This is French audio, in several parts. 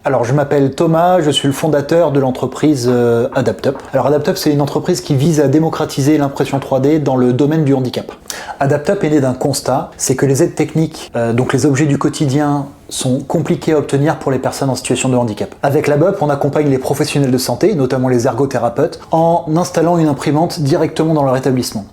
Alors je m'appelle Thomas, je suis le fondateur de l'entreprise AdaptUp. Alors AdaptUp, c'est une entreprise qui vise à démocratiser l'impression 3D dans le domaine du handicap. AdaptUp est né d'un constat, c'est que les aides techniques, donc les objets du quotidien, sont compliqués à obtenir pour les personnes en situation de handicap. Avec l'ABUP, on accompagne les professionnels de santé, notamment les ergothérapeutes, en installant une imprimante directement dans leur établissement.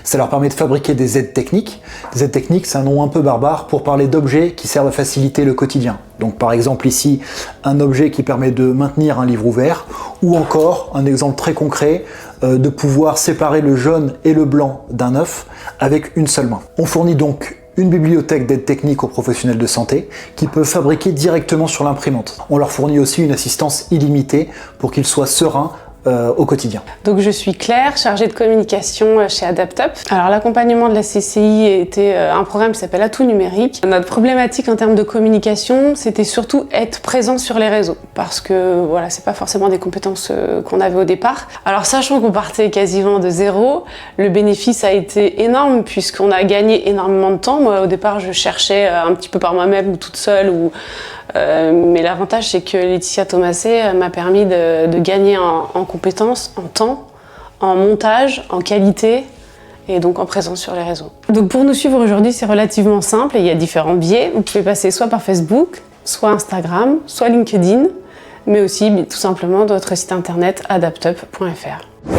Ça leur permet de fabriquer des aides techniques. Des aides techniques, c'est un nom un peu barbare pour parler d'objets qui servent à faciliter le quotidien. Donc par exemple ici, un objet qui permet de maintenir un livre ouvert, ou encore, un exemple très concret, de pouvoir séparer le jaune et le blanc d'un œuf avec une seule main. On fournit donc une bibliothèque d'aides techniques aux professionnels de santé qui peuvent fabriquer directement sur l'imprimante. On leur fournit aussi une assistance illimitée pour qu'ils soient sereins au quotidien. Donc je suis Claire, chargée de communication chez AdaptUp. Alors l'accompagnement de la CCI était un programme qui s'appelle Atout numérique. Notre problématique en termes de communication, c'était surtout être présent sur les réseaux, parce que voilà, c'est pas forcément des compétences qu'on avait au départ. Alors sachant qu'on partait quasiment de zéro, le bénéfice a été énorme puisqu'on a gagné énormément de temps. Moi au départ je cherchais un petit peu par moi-même ou toute seule mais l'avantage c'est que Laetitia Thomasé m'a permis de gagner en compétences, en temps, en montage, en qualité et donc en présence sur les réseaux. Donc pour nous suivre aujourd'hui c'est relativement simple et il y a différents biais. Vous pouvez passer soit par Facebook, soit Instagram, soit LinkedIn, mais aussi tout simplement notre site internet adaptup.fr.